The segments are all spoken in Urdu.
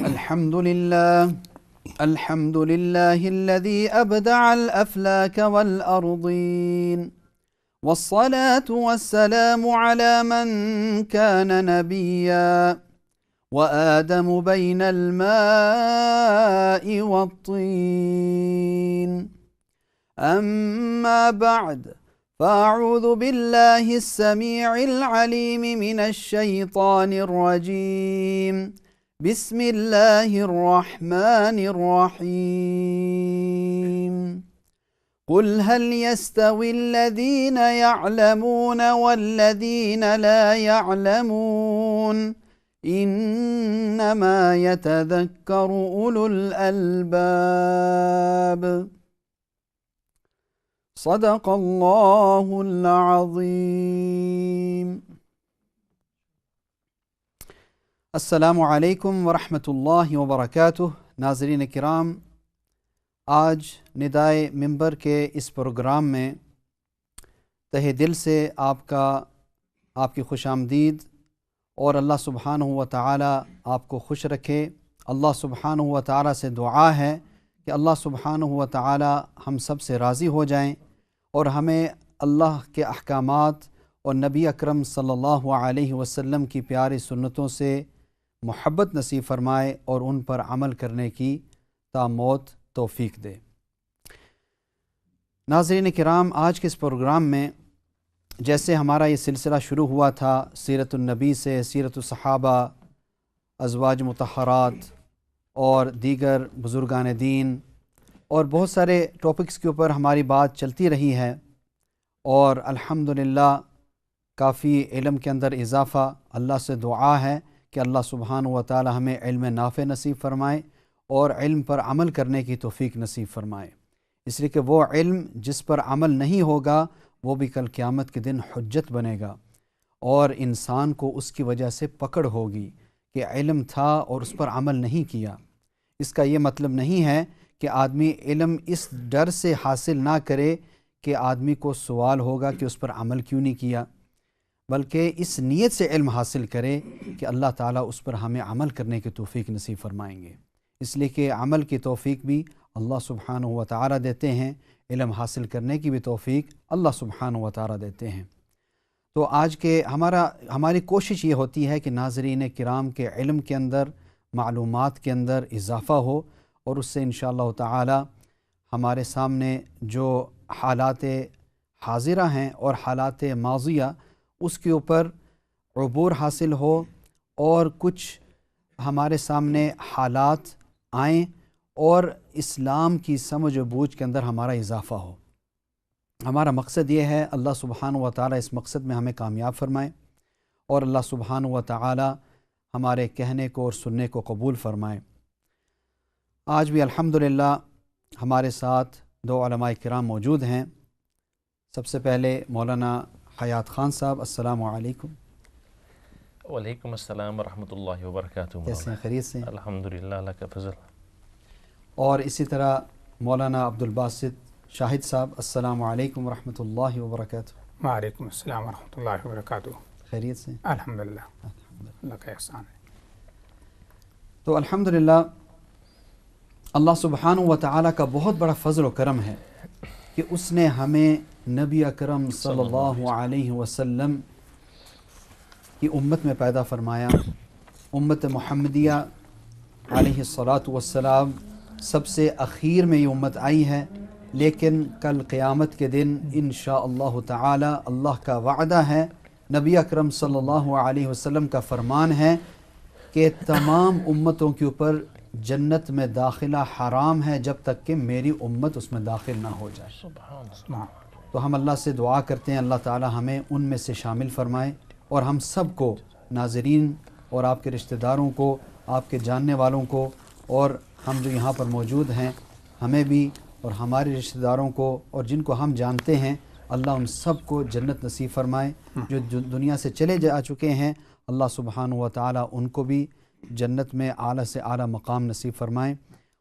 الحمد لله الذي أبدع الأفلاك والأرضين، والصلاة والسلام على من كان نبيا وآدم بين الماء والطين. أما بعد، فأعوذ بالله السميع العليم من الشيطان الرجيم. بسم الله الرحمن الرحيم. قل هل يستوي الذين يعلمون والذين لا يعلمون، إنما يتذكر أولو الألباب. صدق الله العظيم. السلام علیکم ورحمۃ اللہ وبرکاتہ. ناظرین کرام، آج ندائے منبر کے اس پروگرام میں تہ دل سے آپ کی خوش آمدید، اور اللہ سبحانہ و تعالی آپ کو خوش رکھے. اللہ سبحانہ و تعالی سے دعا ہے کہ اللہ سبحانہ و تعالی ہم سب سے راضی ہو جائیں اور ہمیں اللہ کے احکامات اور نبی اکرم صلی اللہ علیہ وسلم کی پیاری سنتوں سے محبت نصیب فرمائے اور ان پر عمل کرنے کی تا موت توفیق دے. ناظرین کرام، آج کے اس پروگرام میں جیسے ہمارا یہ سلسلہ شروع ہوا تھا سیرت النبی سے، سیرت الصحابہ، ازواج مطہرات اور دیگر بزرگان دین، اور بہت سارے ٹاپکس کے اوپر ہماری بات چلتی رہی ہے، اور الحمدللہ کافی علم کے اندر اضافہ. اللہ سے دعا ہے کہ اللہ سبحانہ و تعالی ہمیں علم نافع نصیب فرمائے اور علم پر عمل کرنے کی توفیق نصیب فرمائے، اس لیے کہ وہ علم جس پر عمل نہیں ہوگا وہ بھی کل قیامت کے دن حجت بنے گا، اور انسان کو اس کی وجہ سے پکڑ ہوگی کہ علم تھا اور اس پر عمل نہیں کیا. اس کا یہ مطلب نہیں ہے کہ آدمی علم اس ڈر سے حاصل نہ کرے کہ آدمی کو سوال ہوگا کہ اس پر عمل کیوں نہیں کیا، بلکہ اس نیت سے علم حاصل کرے کہ اللہ تعالیٰ اس پر ہمیں عمل کرنے کی توفیق نصیب فرمائیں گے. اس لیے کہ عمل کی توفیق بھی اللہ سبحانہ و تعالیٰ دیتے ہیں، علم حاصل کرنے کی بھی توفیق اللہ سبحانہ و تعالیٰ دیتے ہیں. تو آج کے ہماری کوشش یہ ہوتی ہے کہ ناظرین کرام کے علم کے اندر، معلومات کے اندر اضافہ ہو، اور اس سے انشاءاللہ تعالی ہمارے سامنے جو حالات حاضرہ ہیں اور حالات ماضیہ اس کے اوپر عبور حاصل ہو، اور کچھ ہمارے سامنے حالات آئیں اور اسلام کی سمجھ و بوجھ کے اندر ہمارا اضافہ ہو. ہمارا مقصد یہ ہے اللہ سبحانہ و تعالی اس مقصد میں ہمیں کامیاب فرمائے، اور اللہ سبحانہ و تعالی ہمارے کہنے کو اور سننے کو قبول فرمائے. آج بھی الحمدللہ ہمارے ساتھ دو علماء کرام موجود ہیں. سب سے پہلے مولانا حیات خان صاحب، السلام علیکم. وعلیکم السلام ورحمۃ اللہ وبرکاتہ. کیسے ہیں؟ خیریت سے؟ الحمدللہ، اللہ کا فضل. اور اسی طرح مولانا عبدالباسط شاہد صاحب، السلام علیکم ورحمۃ اللہ وبرکاتہ. وعلیکم السلام ورحمۃ اللہ وبرکاتہ. خیریت سے؟ الحمدللہ، اللہ کا احسان ہے. تو الحمدللہ اللہ سبحانہ و تعالیٰ کا بہت بڑا فضل و کرم ہے کہ اس نے ہمیں نبی اکرم صلی اللہ علیہ وسلم کی امت میں پیدا فرمایا. امت محمدیہ علیہ الصلاۃ والسلام سب سے اخیر میں یہ امت آئی ہے، لیکن کل قیامت کے دن انشاءاللہ تعالی اللہ کا وعدہ ہے، نبی اکرم صلی اللہ علیہ وسلم کا فرمان ہے کہ تمام امتوں کے اوپر جنت میں داخلہ حرام ہے جب تک کہ میری امت اس میں داخل نہ ہو جائے. سبحان تو ہم اللہ سے دعا کرتے ہیں اللہ تعالی ہمیں ان میں سے شامل فرمائے، اور ہم سب کو، ناظرین اور آپ کے رشتہ داروں کو، آپ کے جاننے والوں کو، اور ہم جو یہاں پر موجود ہیں ہمیں بھی اور ہمارے رشتہ داروں کو اور جن کو ہم جانتے ہیں، اللہ ان سب کو جنت نصیب فرمائے. جو دنیا سے چلے جا چکے ہیں اللہ سبحانہ و تعالی ان کو بھی جنت میں اعلیٰ سے اعلیٰ مقام نصیب فرمائیں.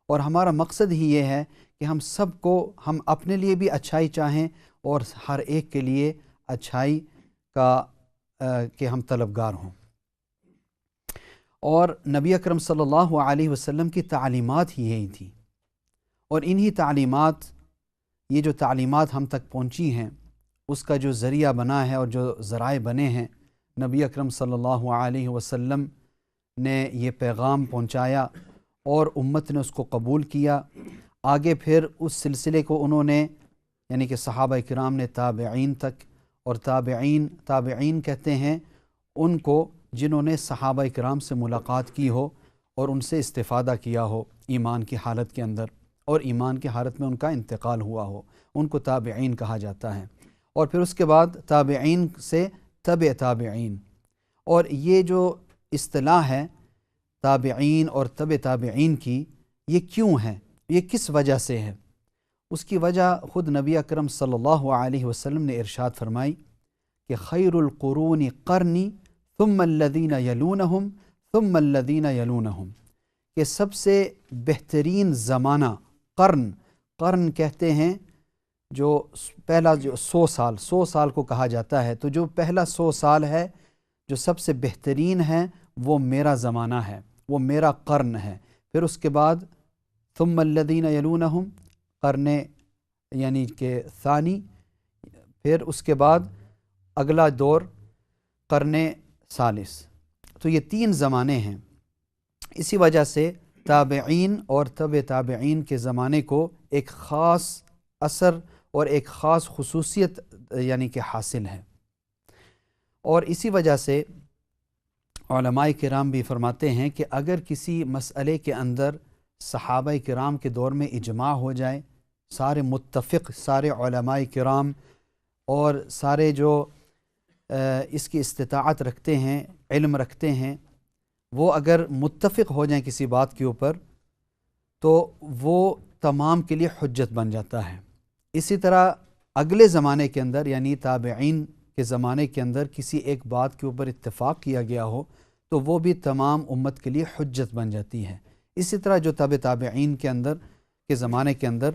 اور ہمارا مقصد ہی یہ ہے کہ ہم سب کو، ہم اپنے لیے بھی اچھائی چاہیں اور ہر ایک کے لیے اچھائی کا کہ ہم طلبگار ہوں. اور نبی اکرم صلی اللہ علیہ وسلم کی تعلیمات ہی یہی تھی، اور انہی تعلیمات، یہ جو تعلیمات ہم تک پہنچی ہیں، اس کا جو ذریعہ بنا ہے اور جو ذرائع بنے ہیں، نبی اکرم صلی اللہ علیہ وسلم نے یہ پیغام پہنچایا اور امت نے اس کو قبول کیا۔ آگے پھر اس سلسلے کو انہوں نے، یعنی کہ صحابہ کرام نے تابعین تک، اور تابعین کہتے ہیں ان کو جنہوں نے صحابہ کرام سے ملاقات کی ہو اور ان سے استفادہ کیا ہو ایمان کی حالت کے اندر، اور ایمان کی حالت میں ان کا انتقال ہوا ہو، ان کو تابعین کہا جاتا ہے۔ اور پھر اس کے بعد تابعین سے تبع تابعین، اور یہ جو اصطلاح ہے تابعین اور تبع تابعین کی، یہ کیوں ہے، یہ کس وجہ سے ہے؟ اس کی وجہ خود نبی اکرم صلی اللہ علیہ وسلم نے ارشاد فرمائی کہ خیر القرون قرنی ثم الذین یلونہم ثم الذین یلونہم، کہ سب سے بہترین زمانہ قرن کہتے ہیں جو پہلا جو 100 سال کو کہا جاتا ہے، تو جو پہلا 100 سال ہے جو سب سے بہترین ہے وہ میرا زمانہ ہے، وہ میرا قرن ہے۔ پھر اس کے بعد ثم الذین یلونہم، قرن یعنی کہ ثانی، پھر اس کے بعد اگلا دور قرن ثالث۔ تو یہ 3 زمانے ہیں۔ اسی وجہ سے تابعین اور تبع تابعین کے زمانے کو ایک خاص اثر اور ایک خاص خصوصیت یعنی کہ حاصل ہے، اور اسی وجہ سے علماء کرام بھی فرماتے ہیں کہ اگر کسی مسئلے کے اندر صحابہ کرام کے دور میں اجماع ہو جائے، سارے متفق، سارے علماء کرام اور سارے جو اس کی استطاعت رکھتے ہیں، علم رکھتے ہیں، وہ اگر متفق ہو جائیں کسی بات کے اوپر تو وہ تمام کے لیے حجت بن جاتا ہے۔ اسی طرح اگلے زمانے کے اندر یعنی تابعین کے زمانے کے اندر کسی ایک بات کے اوپر اتفاق کیا گیا ہو تو وہ بھی تمام امت کے لیے حجت بن جاتی ہے۔ اسی طرح جو تابعین کے اندر کے زمانے کے اندر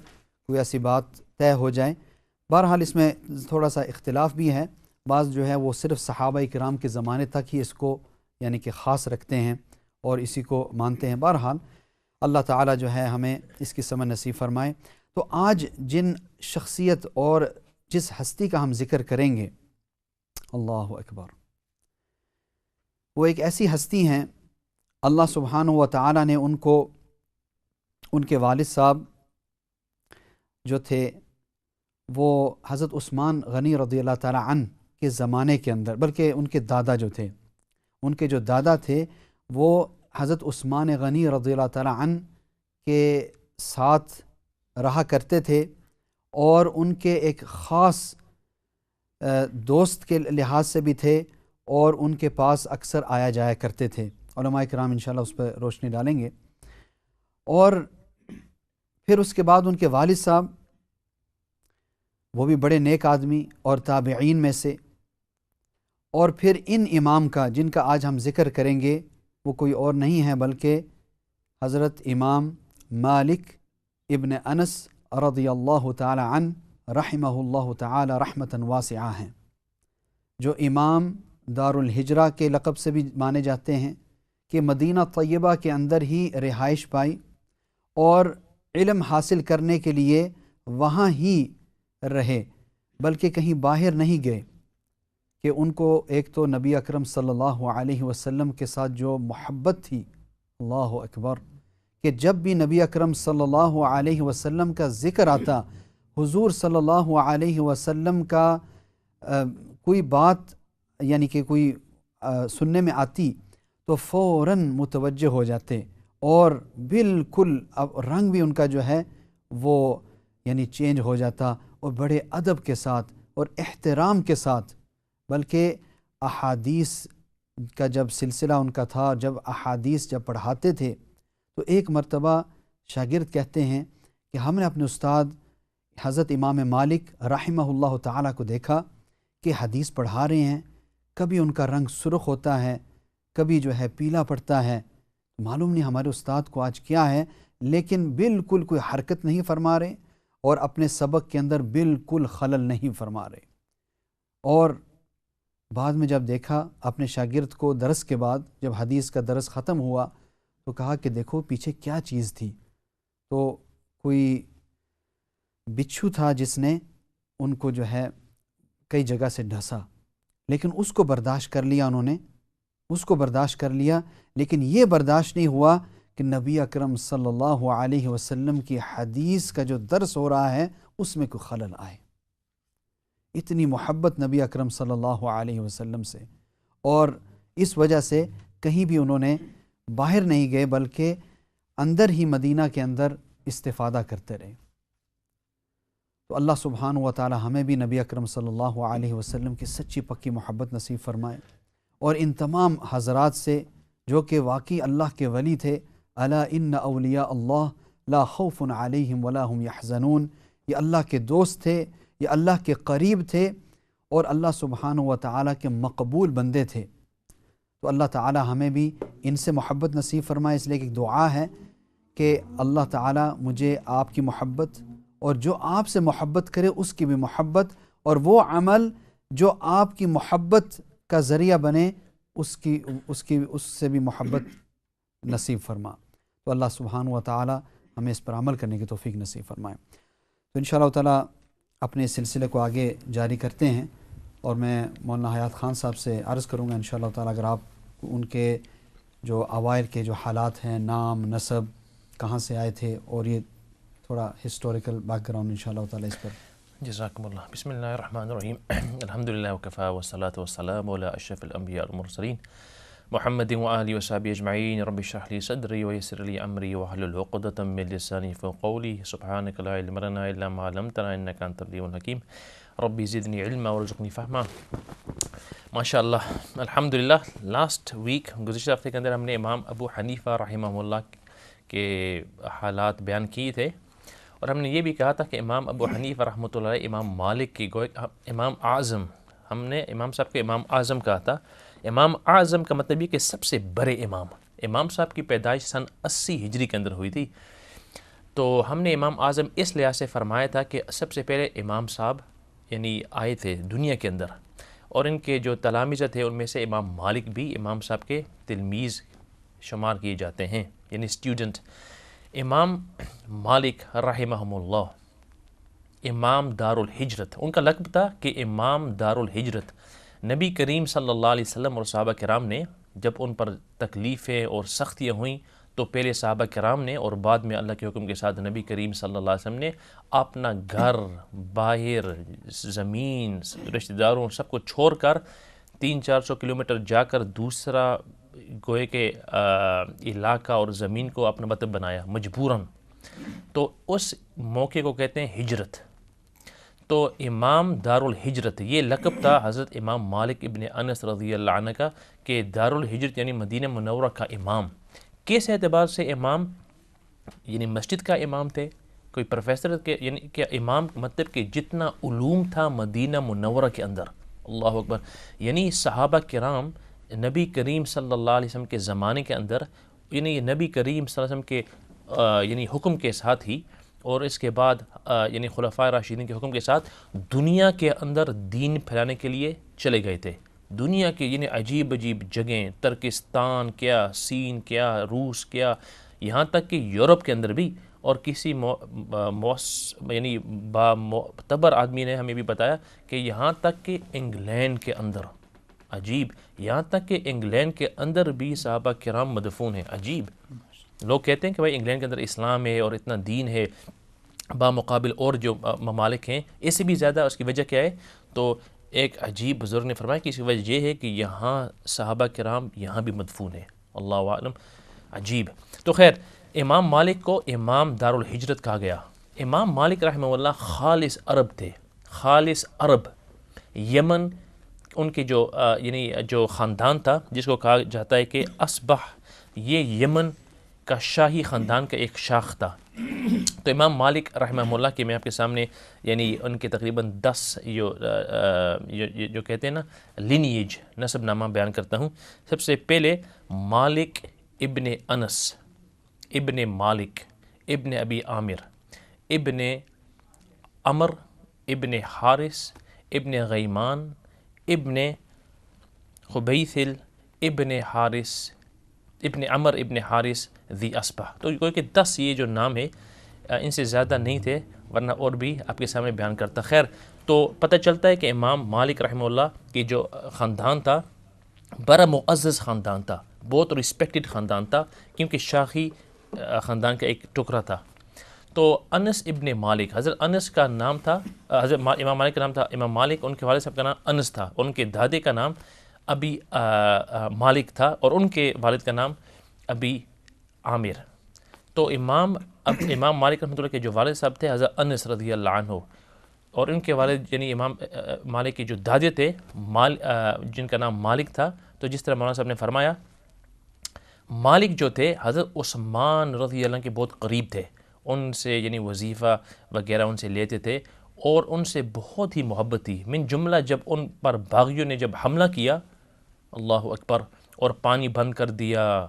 کوئی ایسی بات طے ہو جائے، بہرحال اس میں تھوڑا سا اختلاف بھی ہے، بعض جو ہے وہ صرف صحابہ کرام کے زمانے تک ہی اس کو یعنی کہ خاص رکھتے ہیں اور اسی کو مانتے ہیں۔ بہرحال اللہ تعالیٰ جو ہے ہمیں اس کی سمجھ نصیب فرمائے۔ تو آج جن شخصیت اور جس ہستی کا ہم ذکر کریں گے، اللہ اکبر، وہ ایک ایسی ہستی ہیں، اللہ سبحانہ و تعالیٰ نے ان کو، ان کے والد صاحب جو تھے وہ حضرت عثمان غنی رضی اللہ تعالیٰ عنہ کے زمانے کے اندر، بلکہ ان کے دادا جو تھے، ان کے جو دادا تھے وہ حضرت عثمان غنی رضی اللہ تعالیٰ عنہ کے ساتھ رہا کرتے تھے، اور ان کے ایک خاص دوست کے لحاظ سے بھی تھے، اور ان کے پاس اکثر آیا جایا کرتے تھے۔ علماء کرام انشاءاللہ اس پہ روشنی ڈالیں گے۔ اور پھر اس کے بعد ان کے والد صاحب، وہ بھی بڑے نیک آدمی اور تابعین میں سے، اور پھر ان امام کا جن کا آج ہم ذکر کریں گے وہ کوئی اور نہیں ہے بلکہ حضرت امام مالک ابن انس رضی اللہ تعالی عنہ رحمہ اللہ تعالی رحمتاً واسعہ ہیں، جو امام دار الہجرہ کے لقب سے بھی مانے جاتے ہیں، کہ مدینہ طیبہ کے اندر ہی رہائش پائی اور علم حاصل کرنے کے لیے وہاں ہی رہے، بلکہ کہیں باہر نہیں گئے، کہ ان کو ایک تو نبی اکرم صلی اللہ علیہ وسلم کے ساتھ جو محبت تھی، اللہ اکبر، کہ جب بھی نبی اکرم صلی اللہ علیہ وسلم کا ذکر آتا، حضور صلی اللہ علیہ وسلم کا کوئی بات یعنی کہ کوئی سننے میں آتی تو فوراً متوجہ ہو جاتے، اور بالکل اب رنگ بھی ان کا جو ہے وہ یعنی چینج ہو جاتا، اور بڑے ادب کے ساتھ اور احترام کے ساتھ، بلکہ احادیث کا جب سلسلہ ان کا تھا، جب احادیث جب پڑھاتے تھے تو ایک مرتبہ شاگرد کہتے ہیں کہ ہم نے اپنے استاد حضرت امام مالک رحمہ اللہ تعالیٰ کو دیکھا کہ حدیث پڑھا رہے ہیں، کبھی ان کا رنگ سرخ ہوتا ہے، کبھی جو ہے پیلا پڑتا ہے، معلوم نہیں ہمارے استاد کو آج کیا ہے، لیکن بالکل کوئی حرکت نہیں فرما رہے اور اپنے سبق کے اندر بالکل خلل نہیں فرما رہے۔ اور بعد میں جب دیکھا اپنے شاگرد کو درس کے بعد، جب حدیث کا درس ختم ہوا تو کہا کہ دیکھو پیچھے کیا چیز تھی، تو کوئی بچھو تھا جس نے ان کو جو ہے کئی جگہ سے ڈھسا، لیکن اس کو برداشت کر لیا، انہوں نے اس کو برداشت کر لیا، لیکن یہ برداشت نہیں ہوا کہ نبی اکرم صلی اللہ علیہ وسلم کی حدیث کا جو درس ہو رہا ہے اس میں کوئی خلل آئے۔ اتنی محبت نبی اکرم صلی اللہ علیہ وسلم سے، اور اس وجہ سے کہیں بھی انہوں نے باہر نہیں گئے بلکہ اندر ہی مدینہ کے اندر استفادہ کرتے رہے۔ تو اللہ سبحانہ و تعالی ہمیں بھی نبی اکرم صلی اللہ علیہ وسلم کی سچی پکی محبت نصیب فرمائے، اور ان تمام حضرات سے جو کہ واقعی اللہ کے ولی تھے، الا ان اولیاء اللہ لا خوف علیہم ولا هم یحزنون، یہ اللہ کے دوست تھے، یہ اللہ کے قریب تھے، اور اللہ سبحانہ و تعالی کے مقبول بندے تھے۔ تو اللہ تعالی ہمیں بھی ان سے محبت نصیب فرمائے۔ اس لیے ایک دعا ہے کہ اللہ تعالی مجھے آپ کی محبت، اور جو آپ سے محبت کرے اس کی بھی محبت، اور وہ عمل جو آپ کی محبت کا ذریعہ بنے اس سے بھی محبت نصیب فرما۔ تو اللہ سبحانہ و تعالی ہمیں اس پر عمل کرنے کی توفیق نصیب فرمائے۔ تو انشاءاللہ تعالی اپنے اس سلسلے کو آگے جاری کرتے ہیں، اور میں مولانا حیات خان صاحب سے عرض کروں گا انشاءاللہ تعالی اگر آپ ان کے جو اوائل کے جو حالات ہیں، نام، نسب، کہاں سے آئے تھے، اور یہ تھوڑا ہسٹوریکل بیک گراؤنڈ انشاءاللہ تعالی اس پر۔ جزاکم اللہ۔ بسم اللہ الرحمن الرحیم، الحمدللہ وکفا والصلاة والسلام علی اشرف الانبیاء والمرسلین محمد وآلہ وصحبہ اجمعین۔ رب اشرح لی صدری ویسر لی امری واحلل عقدۃ من لسانی یفقہوا قولی۔ سبحانک لا علم لنا الا ما علمتنا انک انت العلیم الحکیم۔ ربی زدنی علما وارزقنی فہما۔ ماشاء اللہ، الحمدللہ۔ لاسٹ ویک، گزشتہ ہفتے کے اندر ہم نے امام ابو حنیفہ رحمہ اللہ کے حالات بیان کیے تھے، اور ہم نے یہ بھی کہا تھا کہ امام ابو حنیفہ رحمۃ اللہ علیہ امام مالک کی امام اعظم، ہم نے امام صاحب کے امام اعظم کہا تھا۔ امام اعظم کا مطلب یہ کہ سب سے بڑے امام۔ امام صاحب کی پیدائش سن 80 ہجری کے اندر ہوئی تھی، تو ہم نے امام اعظم اس لحاظ سے فرمایا تھا کہ سب سے پہلے امام صاحب یعنی آئے تھے دنیا کے اندر، اور ان کے جو تلامذہ تھے ان میں سے امام مالک بھی امام صاحب کے تلمیذ شمار کیے جاتے ہیں، یعنی اسٹوڈنٹ۔ امام مالک رحمہم اللہ امام دار الحجرت، ان کا لقب تھا کہ امام دار الحجرت۔ نبی کریم صلی اللہ علیہ وسلم اور صحابہ کرام نے جب ان پر تکلیفیں اور سختیاں ہوئیں تو پہلے صحابہ کرام نے اور بعد میں اللہ کے حکم کے ساتھ نبی کریم صلی اللہ علیہ وسلم نے اپنا گھر، باہر، زمین، رشتہ داروں سب کو چھوڑ کر 300-400 کلومیٹر جا کر دوسرا گوئے کے علاقہ اور زمین کو اپنا وطن بنایا مجبوراً، تو اس موقع کو کہتے ہیں ہجرت۔ تو امام دار الحجرت یہ لقب تھا حضرت امام مالک ابن انس رضی اللہ عنہ کا، کہ دار الحجرت یعنی مدینہ منورہ کا امام۔ کس اعتبار سے امام؟ یعنی مسجد کا امام تھے، کوئی پروفیسر کے، یعنی کہ امام مطلب کہ جتنا علوم تھا مدینہ منورہ کے اندر، اللہ اکبر، یعنی صحابہ کرام نبی کریم صلی اللہ علیہ وسلم کے زمانے کے اندر، یعنی نبی کریم صلی اللہ علیہ وسلم کے یعنی حکم کے ساتھ ہی، اور اس کے بعد یعنی خلفائے راشدین کے حکم کے ساتھ دنیا کے اندر دین پھیلانے کے لیے چلے گئے تھے۔ دنیا کے یعنی عجیب عجیب جگہیں، ترکستان کیا، سین کیا، روس کیا، یہاں تک کہ یورپ کے اندر بھی، اور کسی یعنی معتبر آدمی نے ہمیں بھی بتایا کہ یہاں تک کہ انگلینڈ کے اندر، عجیب، یہاں تک کہ انگلینڈ کے اندر بھی صحابہ کرام مدفون ہیں۔ عجیب، لوگ کہتے ہیں کہ بھائی انگلینڈ کے اندر اسلام ہے اور اتنا دین ہے بامقابل اور جو ممالک ہیں اس سے بھی زیادہ، اس کی وجہ کیا ہے؟ تو ایک عجیب بزرگ نے فرمایا کہ اس کی وجہ یہ ہے کہ یہاں صحابہ کرام یہاں بھی مدفون ہیں، اللہ اعلم۔ عجیب۔ تو خیر، امام مالک کو امام دار الحجرت کہا گیا۔ امام مالک رحمہ اللہ خالص عرب تھے، خالص عرب، یمن ان کے جو یعنی جو خاندان تھا جس کو کہا جاتا ہے کہ اصبح، یہ یمن کا شاہی خاندان کا ایک شاخ تھا۔ تو امام مالک رحمہ اللہ کے میں آپ کے سامنے یعنی ان کے تقریباً 10 جو کہتے ہیں نا لینیج، نسب نامہ بیان کرتا ہوں۔ سب سے پہلے مالک ابن انس، ابن مالک، ابن ابی عامر، ابن عمر، ابن حارث، ابن غیمان، ابن خبیثل ابن حارث ابن عمر ابن حارث ذی اسبہ. تو کوئی کہ 10 یہ جو نام ہے ان سے زیادہ نہیں تھے ورنہ اور بھی آپ کے سامنے بیان کرتا. خیر تو پتہ چلتا ہے کہ امام مالک رحمہ اللہ کی جو خاندان تھا بڑا معزز خاندان تھا, بہت رسپیکٹڈ خاندان تھا, کیونکہ شاہی خاندان کا ایک ٹکڑا تھا. تو انس ابن مالک, حضرت انس کا نام تھا, حضرت امام مالک کا نام تھا امام مالک, ان کے والد صاحب کا نام انس تھا, ان کے دادے کا نام ابی مالک تھا اور ان کے والد کا نام ابی عامر. تو امام مالک رحمۃ اللہ کے جو والد صاحب تھے حضرت انس رضی اللہ عنہ, اور ان کے والد یعنی امام مالک کے جو دادے تھے جن کا نام مالک تھا. تو جس طرح مولانا صاحب نے فرمایا مالک جو تھے حضرت عثمان رضی اللہ عنہ کے بہت قریب تھے, ان سے یعنی وظیفہ وغیرہ ان سے لیتے تھے اور ان سے بہت ہی محبت تھی. من جملہ جب ان پر باغیوں نے جب حملہ کیا, اللہ اکبر, اور پانی بند کر دیا,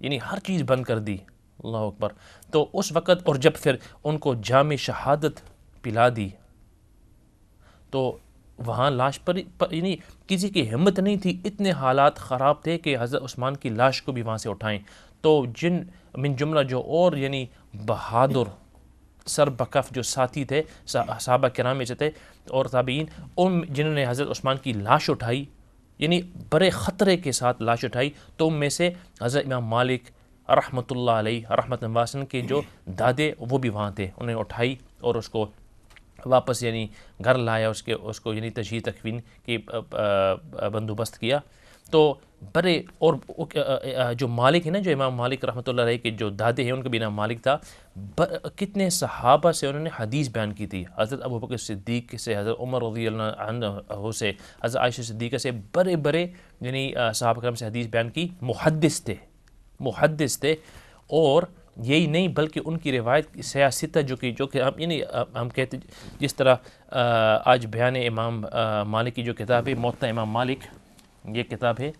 یعنی ہر چیز بند کر دی, اللہ اکبر, تو اس وقت اور جب پھر ان کو جام شہادت پلا دی تو وہاں لاش پر یعنی کسی کی ہمت نہیں تھی, اتنے حالات خراب تھے کہ حضرت عثمان کی لاش کو بھی وہاں سے اٹھائیں. تو جن من جملہ جو اور یعنی بہادر سر بکف جو ساتھی تھے صحابہ کرام میں سے تھے اور تابعین, ان جنہوں نے حضرت عثمان کی لاش اٹھائی, یعنی بڑے خطرے کے ساتھ لاش اٹھائی, تو ان میں سے حضرت امام مالک رحمۃ اللہ علیہ رحمۃ واسن کے جو دادے وہ بھی وہاں تھے. انہوں نے اٹھائی اور اس کو واپس یعنی گھر لایا, اس کو یعنی تشییع تکفین کی بندوبست کیا. تو بڑے اور جو مالک ہے نا, جو امام مالک رحمۃ اللہ علیہ کے جو دادے ہیں ان کا بھی نام مالک تھا, کتنے صحابہ سے انہوں نے حدیث بیان کی تھی. حضرت ابوبکر صدیق سے, حضرت عمر رضی اللہ عنہ سے, حضرت عائشہ صدیقہ سے, بڑے بڑے یعنی صحابہ کرام سے حدیث بیان کی. محدث تھے. اور یہی نہیں بلکہ ان کی روایت سیاستہ جو کہ ہم یعنی ہم کہتے جس طرح آج بیان امام مالک کی جو کتاب ہے موطا امام مالک, یہ کتاب ہے,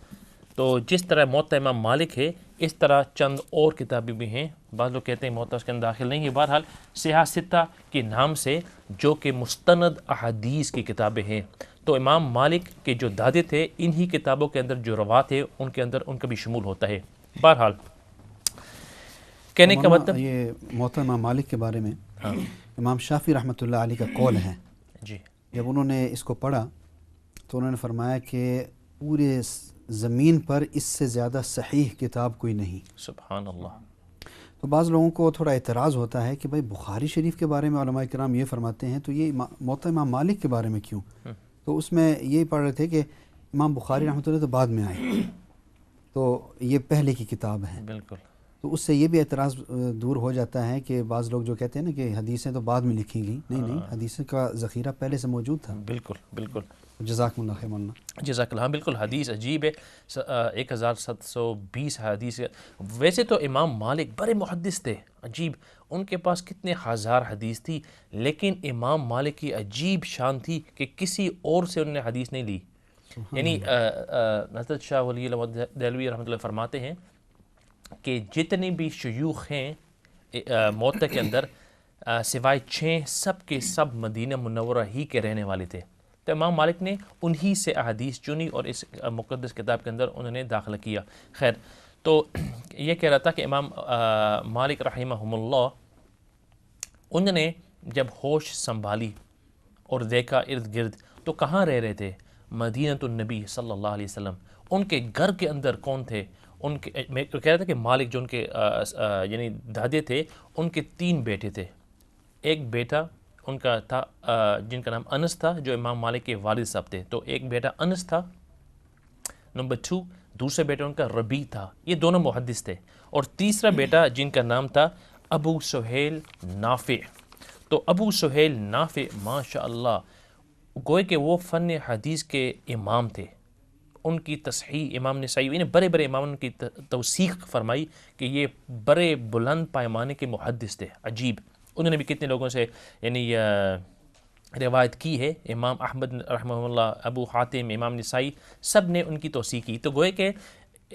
تو جس طرح موطا امام مالک ہے اس طرح چند اور کتابیں بھی ہیں. بعض لوگ کہتے ہیں موطا اس کے اندر داخل نہیں ہے. بہرحال سیاستہ کے نام سے جو کہ مستند احادیث کی کتابیں ہیں. تو امام مالک کے جو دادے تھے انہی کتابوں کے اندر جو روات ہے ان کے اندر ان کا بھی شمول ہوتا ہے. بہرحال کہنے کا مطلب یہ موطا امام مالک کے بارے میں امام شافعی رحمۃ اللہ علیہ کا قول ہے جی, جب انہوں نے اس کو پڑھا تو انہوں نے فرمایا کہ پورے زمین پر اس سے زیادہ صحیح کتاب کوئی نہیں. سبحان اللہ. تو بعض لوگوں کو تھوڑا اعتراض ہوتا ہے کہ بھائی بخاری شریف کے بارے میں علماء کرام یہ فرماتے ہیں تو یہ موطا امام مالک کے بارے میں کیوں؟ تو اس میں یہی پڑھ رہے تھے کہ امام بخاری رحمۃ اللہ تو بعد میں آئے, تو یہ پہلے کی کتاب ہے. بالکل. تو اس سے یہ بھی اعتراض دور ہو جاتا ہے کہ بعض لوگ جو کہتے ہیں نا کہ حدیثیں تو بعد میں لکھی گئی, نہیں, حدیثیں کا ذخیرہ پہلے سے موجود تھا. بالکل. جزاکم اللہ خیر مولانا. جزاک اللہ. بالکل حدیث عجیب ہے, 1720 حدیث. ویسے تو امام مالک بڑے محدث تھے, عجیب, ان کے پاس کتنے ہزار حدیث تھی, لیکن امام مالک کی عجیب شان تھی کہ کسی اور سے انہوں نے حدیث نہیں لی. یعنی حضرت شاہ ولی اللہ دہلوی رحمۃ اللہ فرماتے ہیں کہ جتنے بھی شیوخ ہیں موطا کے اندر سوائے 6 سب کے سب مدینہ منورہ ہی کے رہنے والے تھے. تو امام مالک نے انہی سے احادیث چنی اور اس مقدس کتاب کے اندر انہوں نے داخلہ کیا. خیر, تو یہ کہہ رہا تھا کہ امام مالک رحمہم اللہ انہوں نے جب ہوش سنبھالی اور دیکھا ارد گرد تو کہاں رہ رہے تھے؟ مدینۃ النبی صلی اللہ علیہ وسلم. ان کے گھر کے اندر کون تھے؟ ان کے میں کہہ رہا تھا کہ مالک جو ان کے یعنی دادے تھے ان کے 3 بیٹے تھے. ایک بیٹا ان کا تھا جن کا نام انس تھا, جو امام مالک کے والد صاحب تھے. تو ایک بیٹا انس تھا, نمبر 2 دوسرے بیٹا ان کا ربیع تھا, یہ دونوں محدث تھے, اور تیسرا بیٹا جن کا نام تھا ابو سہیل نافع. تو ابو سہیل نافع ماشاء اللہ گوئے کہ وہ فن حدیث کے امام تھے. ان کی تصحیح امام نسائی یعنی بڑے بڑے امام کی توثیق فرمائی کہ یہ بڑے بلند پیمانے کے محدث تھے. عجیب, انہوں نے بھی کتنے لوگوں سے یعنی روایت کی ہے. امام احمد رحمہ اللہ, ابو حاتم, امام نسائی, سب نے ان کی توثیق کی. تو گوئے کہ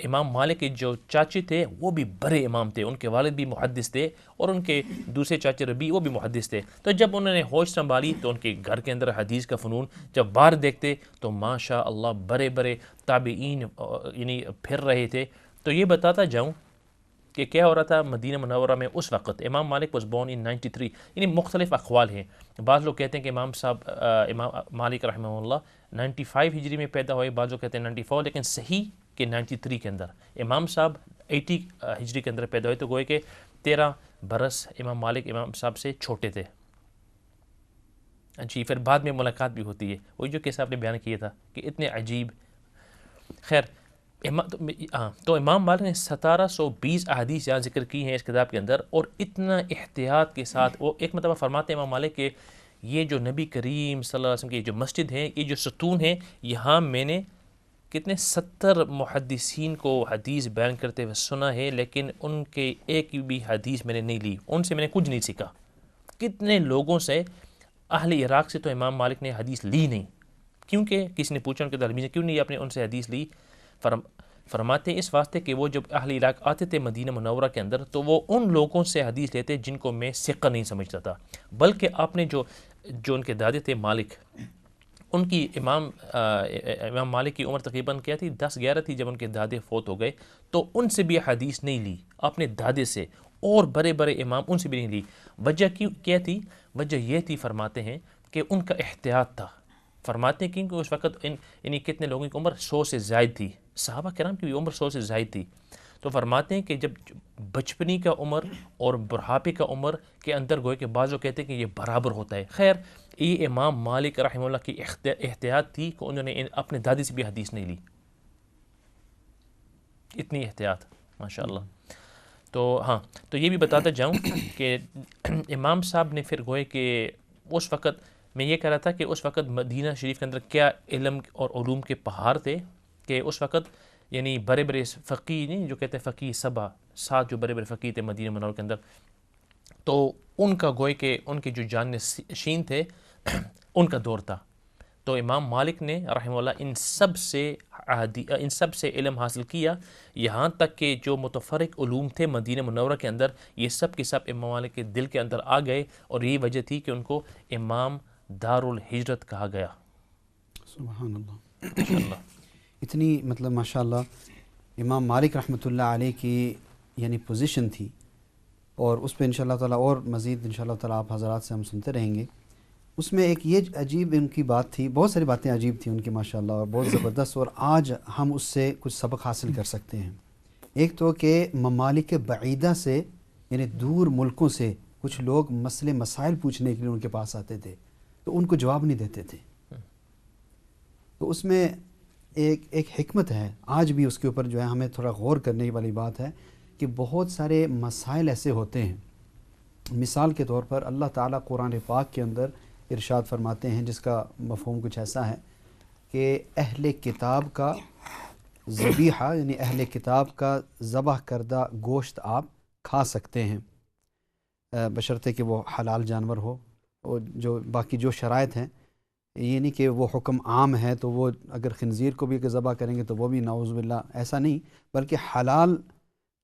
امام مالک کے جو چاچے تھے وہ بھی بڑے امام تھے، ان کے والد بھی محدث تھے اور ان کے دوسرے چاچے ربیع وہ بھی محدث تھے. تو جب انہوں نے ہوش سنبھالی تو ان کے گھر کے اندر حدیث کا فنون جب باہر دیکھتے تو ماشاء اللہ بڑے بڑے تابعین یعنی پھر رہے تھے. تو یہ بتاتا جاؤں کہ کیا ہو رہا تھا مدینہ منورہ میں اس وقت. امام مالک واز بورن ان 93. یعنی مختلف اقوال ہیں. بعض لوگ کہتے ہیں کہ امام مالک رحمہ اللہ 95 ہجری میں پیدا ہوئے، بعض لوگ کہتے ہیں 94، لیکن صحیح کہ 93 کے اندر. امام صاحب 80 ہجری کے اندر پیدا ہوئے، تو گوئے کہ 13 برس امام مالک امام صاحب سے چھوٹے تھے. جی پھر بعد میں ملاقات بھی ہوتی ہے، وہی جو کیسا آپ نے بیان کیا تھا کہ اتنے عجیب. خیر تو امام مالک نے 1720 احادیث یہاں ذکر کی ہیں اس کتاب کے اندر، اور اتنا احتیاط کے ساتھ وہ ایک مرتبہ فرماتے ہیں امام مالک کہ یہ جو نبی کریم صلی اللہ علیہ وسلم کی جو مسجد ہے، یہ جو ستون ہے، یہاں میں نے کتنے 70 محدثین کو حدیث بیان کرتے ہوئے سنا ہے، لیکن ان کے ایک بھی حدیث میں نے نہیں لی، ان سے میں نے کچھ نہیں سیکھا. کتنے لوگوں سے، اہل عراق سے تو امام مالک نے حدیث لی نہیں، کیونکہ کسی نے پوچھا ان کے تلامید نے کیوں نہیں آپ نے ان سے حدیث لی. فرماتے ہیں اس واسطے کہ وہ جب اہل عراق آتے تھے مدینہ منورہ کے اندر تو وہ ان لوگوں سے حدیث لیتے جن کو میں ثقہ نہیں سمجھتا تھا. بلکہ آپ نے جو ان کے دادے تھے مالک، ان کی امام مالک کی عمر تقریباً کیا تھی 10-11 تھی جب ان کے دادے فوت ہو گئے، تو ان سے بھی حدیث نہیں لی آپ نے دادے سے، اور بڑے بڑے امام ان سے بھی نہیں لی. وجہ کیا تھی؟ وجہ یہ تھی فرماتے ہیں کہ ان کا احتیاط تھا. فرماتے ہیں کیونکہ اس وقت یعنی کتنے لوگوں کی عمر 100 سے زائد تھی، صحابہ کرام کی عمر 100 سے زائد تھی. تو فرماتے ہیں کہ جب بچپنی کا عمر اور بڑھاپے کا عمر کے اندر گوئے کہ بعض لوگ کہتے ہیں کہ یہ برابر ہوتا ہے. خیر یہ امام مالک رحمہ اللہ کی احتیاط تھی کہ انہوں نے اپنے دادی سے بھی حدیث نہیں لی. اتنی احتیاط ماشاء اللہ. تو ہاں، تو یہ بھی بتاتا جاؤں کہ امام صاحب نے پھر گوئے کہ اس وقت میں یہ کہہ رہا تھا کہ اس وقت مدینہ شریف کے اندر کیا علم اور علوم کے پہاڑ تھے کہ اس وقت یعنی بڑے بڑے فقیہ نہیں جو کہتے ہیں فقیہ 7 جو بڑے بڑے فقیہ تھے مدینہ منورہ کے اندر، تو ان کا گوئے کہ ان کے جو جانشین تھے ان کا دور تھا. تو امام مالک نے رحمہ اللہ ان سب سے علم حاصل کیا، یہاں تک کہ جو متفرق علوم تھے مدینہ منورہ کے اندر یہ سب کے سب امام مالک کے دل کے اندر آ گئے، اور یہی وجہ تھی کہ ان کو امام دار الہجرت کہا گیا. سبحان اللہ. ماشاءاللہ اتنی مطلب ماشاءاللہ امام مالک رحمۃ اللہ علیہ کی یعنی پوزیشن تھی، اور اس پہ انشاءاللہ تعالیٰ اور مزید انشاءاللہ تعالیٰ آپ حضرات سے ہم سنتے رہیں گے. اس میں ایک یہ عجیب ان کی بات تھی، بہت ساری باتیں عجیب تھیں ان کی ماشاءاللہ اور بہت زبردست، اور آج ہم اس سے کچھ سبق حاصل کر سکتے ہیں. ایک تو کہ ممالک بعیدہ سے یعنی دور ملکوں سے کچھ لوگ مسئلے مسائل پوچھنے کے لیے ان کے پاس آتے تھے تو ان کو جواب نہیں دیتے تھے. تو اس میں ایک حکمت ہے، آج بھی اس کے اوپر جو ہے ہمیں تھوڑا غور کرنے والی بات ہے کہ بہت سارے مسائل ایسے ہوتے ہیں. مثال کے طور پر اللہ تعالیٰ قرآن پاک کے اندر ارشاد فرماتے ہیں جس کا مفہوم کچھ ایسا ہے کہ اہل کتاب کا ذبیحہ یعنی اہل کتاب کا ذبح کردہ گوشت آپ کھا سکتے ہیں بشرطے کہ وہ حلال جانور ہو، اور جو باقی جو شرائط ہیں یہ نہیں کہ وہ حکم عام ہے تو وہ اگر خنزیر کو بھی ذبح کریں گے تو وہ بھی نعوذ باللہ، ایسا نہیں، بلکہ حلال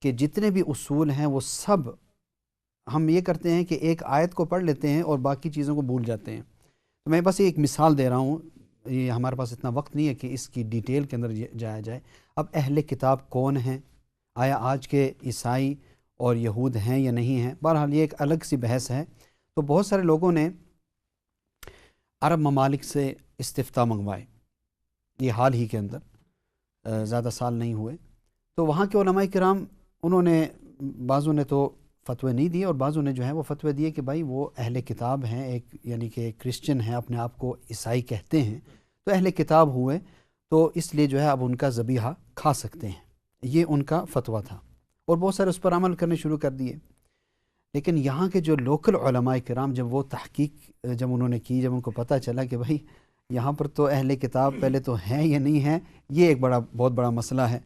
کے جتنے بھی اصول ہیں وہ سب ہم یہ کرتے ہیں کہ ایک آیت کو پڑھ لیتے ہیں اور باقی چیزوں کو بھول جاتے ہیں. تو میں بس ایک مثال دے رہا ہوں، یہ ہمارے پاس اتنا وقت نہیں ہے کہ اس کی ڈیٹیل کے اندر جایا جائے. اب اہل کتاب کون ہیں؟ آیا آج کے عیسائی اور یہود ہیں یا نہیں ہیں؟ بہرحال یہ ایک الگ سی بحث ہے. تو بہت سارے لوگوں نے عرب ممالک سے استفتاء منگوائے یہ حال ہی کے اندر، زیادہ سال نہیں ہوئے. تو وہاں کے علماء کرام انہوں نے بعضوں نے تو فتوے نہیں دیے اور بعضوں نے جو ہے وہ فتوے دیے کہ بھائی وہ اہل کتاب ہیں، ایک یعنی کہ کرسچن ہیں، اپنے آپ کو عیسائی کہتے ہیں، تو اہل کتاب ہوئے تو اس لیے جو ہے اب ان کا ذبیحہ کھا سکتے ہیں. یہ ان کا فتویٰ تھا اور بہت سارے اس پر عمل کرنے شروع کر دیے. لیکن یہاں کے جو لوکل علماء کرام جب وہ تحقیق جب انہوں نے کی، جب ان کو پتہ چلا کہ بھائی یہاں پر تو اہل کتاب پہلے تو ہیں یا نہیں ہیں، یہ ایک بہت بڑا مسئلہ ہے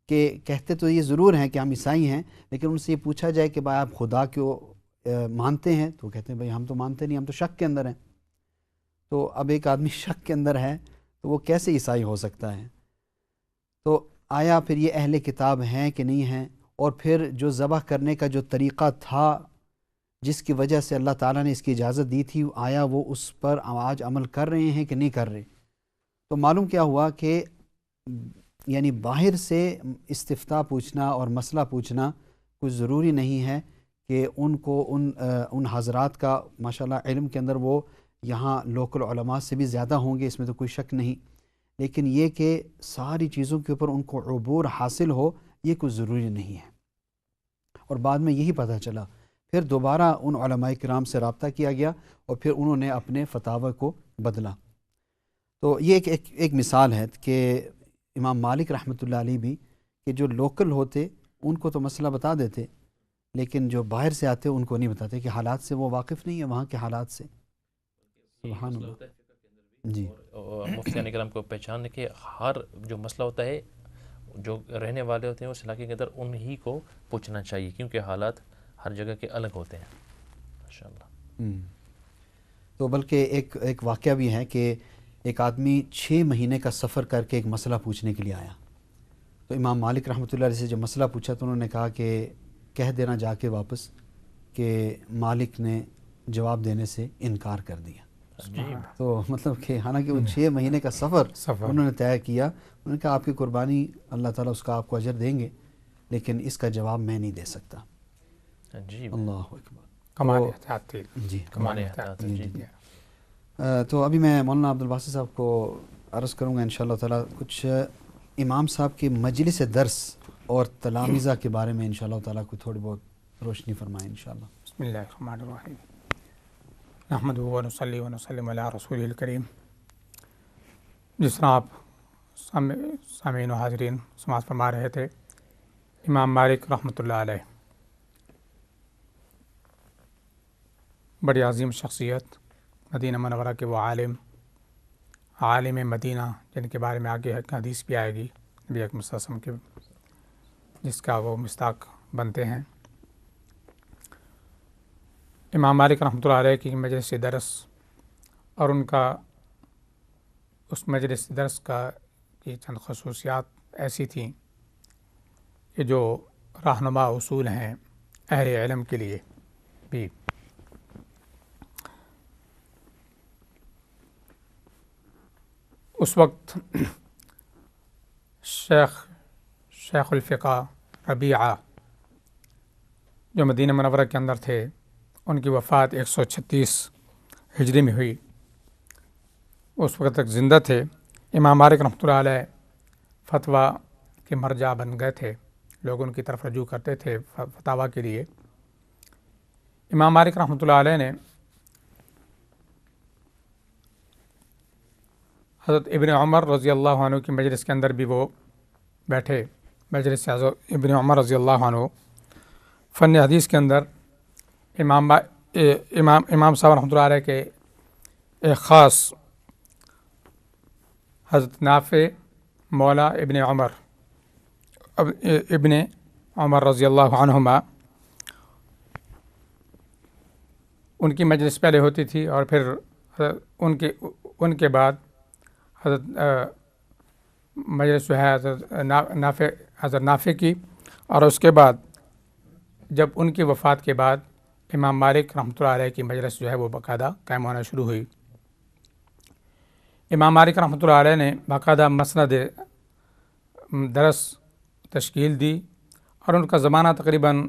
کہ کہتے تو یہ ضرور ہیں کہ ہم عیسائی ہیں، لیکن ان سے یہ پوچھا جائے کہ بھائی آپ خدا کو مانتے ہیں تو کہتے ہیں بھائی ہم تو مانتے نہیں، ہم تو شک کے اندر ہیں. تو اب ایک آدمی شک کے اندر ہے تو وہ کیسے عیسائی ہو سکتا ہے؟ تو آیا پھر یہ اہل کتاب ہیں کہ نہیں ہیں، اور پھر جو ذبح کرنے کا جو طریقہ تھا جس کی وجہ سے اللہ تعالیٰ نے اس کی اجازت دی تھی، آیا وہ اس پر آج عمل کر رہے ہیں کہ نہیں کر رہے؟ تو معلوم کیا ہوا کہ یعنی باہر سے استفتاء پوچھنا اور مسئلہ پوچھنا کچھ ضروری نہیں ہے کہ ان کو ان حضرات کا ماشاءاللہ علم کے اندر وہ یہاں لوکل علماء سے بھی زیادہ ہوں گے، اس میں تو کوئی شک نہیں، لیکن یہ کہ ساری چیزوں کے اوپر ان کو عبور حاصل ہو یہ کچھ ضروری نہیں ہے۔ اور بعد میں یہی پتہ چلا، پھر دوبارہ ان علماء کرام سے رابطہ کیا گیا اور پھر انہوں نے اپنے فتاوی کو بدلا۔ تو یہ ایک مثال ہے کہ امام مالک رحمۃ اللہ علیہ بھی کہ جو لوکل ہوتے ان کو تو مسئلہ بتا دیتے، لیکن جو باہر سے آتے ان کو نہیں بتاتے کہ حالات سے وہ واقف نہیں ہے، وہاں کے حالات سے۔ سبحان اللہ۔ جی، مفتیان کرام کو پہچاننے کے ہر جو مسئلہ ہوتا ہے جو رہنے والے ہوتے ہیں اس علاقے کے اندر انہی کو پوچھنا چاہیے، کیونکہ حالات ہر جگہ کے الگ ہوتے ہیں ماشاءاللہ۔ تو بلکہ ایک واقعہ بھی ہے کہ ایک آدمی 6 مہینے کا سفر کر کے ایک مسئلہ پوچھنے کے لیے آیا، تو امام مالک رحمۃ اللہ علیہ سے جب مسئلہ پوچھا تو انہوں نے کہا کہ کہہ دینا جا کے واپس کہ مالک نے جواب دینے سے انکار کر دیا۔ تو مطلب کہ حالانکہ وہ 6 مہینے کا سفر انہوں نے طے کیا، انہوں نے کہا آپ کی قربانی اللہ تعالیٰ اس کا آپ کو اجر دیں گے، لیکن اس کا جواب میں نہیں دے سکتا۔ جی، اللہ اکبر۔ کمال احتیاط تھی، جی، کمال احتیاط۔ جی۔ تو ابھی میں مولانا عبدالباسط صاحب کو عرض کروں گا انشاءاللہ تعالیٰ کچھ امام صاحب کی مجلس درس اور تلامذہ کے بارے میں انشاءاللہ تعالیٰ کو تھوڑی بہت روشنی فرمائیں انشاءاللہ۔ بسم اللہ الرحمن الرحیم، نحمدہ و نصلی و نسلم علی رسول الکریم۔ جس طرح آپ سامعین و حاضرین سماعت فرما رہے تھے، امام مالک رحمۃ اللہ علیہ بڑی عظیم شخصیت، مدینہ منورہ کے وہ عالم مدینہ جن کے بارے میں آگے حدیث بھی آئے گی نبی اکرم صلی اللہ علیہ وسلم کے، جس کا وہ مصداق بنتے ہیں۔ امام مالک رحمۃ اللہ علیہ کی مجلس درس اور ان کا اس مجلس درس کی چند خصوصیات ایسی تھیں کہ جو رہنما اصول ہیں اہل علم کے لیے بھی۔ اس وقت شیخ الفقہ ربیعہ جو مدینہ منورہ کے اندر تھے، ان کی وفات 136 ہجری میں ہوئی۔ اس وقت تک زندہ تھے۔ امام مالک رحمۃ اللہ علیہ فتویٰ کے مرجع بن گئے تھے، لوگ ان کی طرف رجوع کرتے تھے فتاویٰ کے لیے۔ امام مالک رحمۃ اللہ علیہ نے حضرت ابن عمر رضی اللہ عنہ کی مجلس کے اندر بھی وہ بیٹھے۔ مجلس حضرت ابن عمر رضی اللہ عنہ فن حدیث کے اندر امام صاحب رحمۃ اللہ علیہ کے ایک خاص حضرت نافع مولا ابن عمر رضی اللہ عنہما، ان کی مجلس پہلے ہوتی تھی اور پھر ان کے بعد حضرت مجلس جو ہے حضرت نافع کی، اور اس کے بعد جب ان کی وفات کے بعد امام مالک رحمۃ اللہ علیہ کی مجلس جو ہے وہ باقاعدہ قائم ہونا شروع ہوئی۔ امام مالک رحمۃ اللہ علیہ نے باقاعدہ مسند درس تشکیل دی، اور ان کا زمانہ تقریباً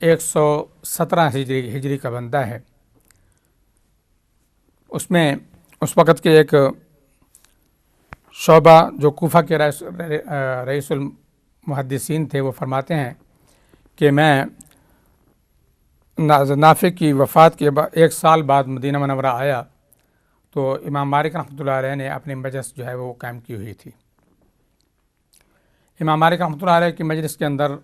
117 ہجری کا بنتا ہے۔ اس میں اس وقت کے ایک شعبہ جو کوفہ کے رئیس المحدثین تھے، وہ فرماتے ہیں کہ میں نافع کی وفات کے بعد 1 سال بعد مدینہ منورہ آیا تو امام مالک رحمۃ اللہ علیہ نے اپنی مجلس جو ہے وہ قائم کی ہوئی تھی۔ امام مالک رحمۃ اللہ علیہ کی مجلس کے اندر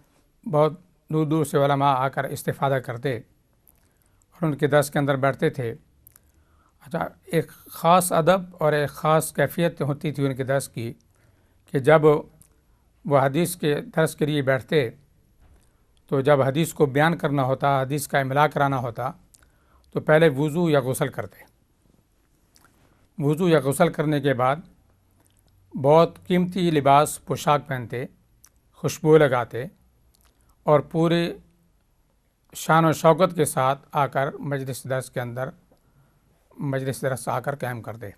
بہت دور دور سے علماء آ کر استفادہ کرتے اور ان کے درس کے اندر بیٹھتے تھے۔ اچھا، ایک خاص ادب اور ایک خاص کیفیت ہوتی تھی ان کے درس کی کہ جب وہ حدیث کے درس کے لیے بیٹھتے تو جب حدیث کو بیان کرنا ہوتا، حدیث کا املا کرانا ہوتا، تو پہلے وضو یا غسل کرتے۔ وضو یا غسل کرنے کے بعد بہت قیمتی لباس پوشاک پہنتے، خوشبو لگاتے اور پورے شان و شوکت کے ساتھ آ کر مجلس درس آ کر قائم کر دے۔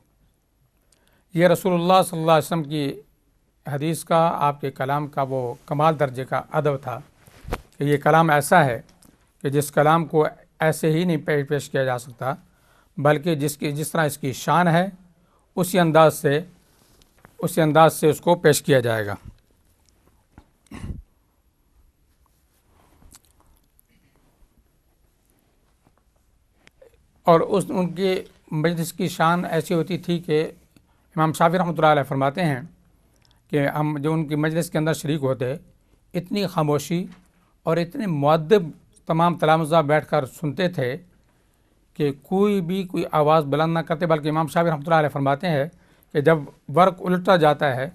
یہ رسول اللہ صلی اللہ علیہ وسلم کی حدیث کا، آپ کے کلام کا وہ کمال درجے کا ادب تھا کہ یہ کلام ایسا ہے کہ جس کلام کو ایسے ہی نہیں پیش کیا جا سکتا، بلکہ جس طرح اس کی شان ہے اسی انداز سے اس کو پیش کیا جائے گا۔ اور ان کی مجلس کی شان ایسی ہوتی تھی کہ امام شافعی رحمۃ اللہ علیہ فرماتے ہیں کہ ہم جو ان کی مجلس کے اندر شریک ہوتے، اتنی خاموشی اور اتنے مؤدب تمام تلامذہ بیٹھ کر سنتے تھے کہ کوئی آواز بلند نہ کرتے، بلکہ امام شافعی رحمۃ اللہ علیہ فرماتے ہیں کہ جب ورق الٹا جاتا ہے،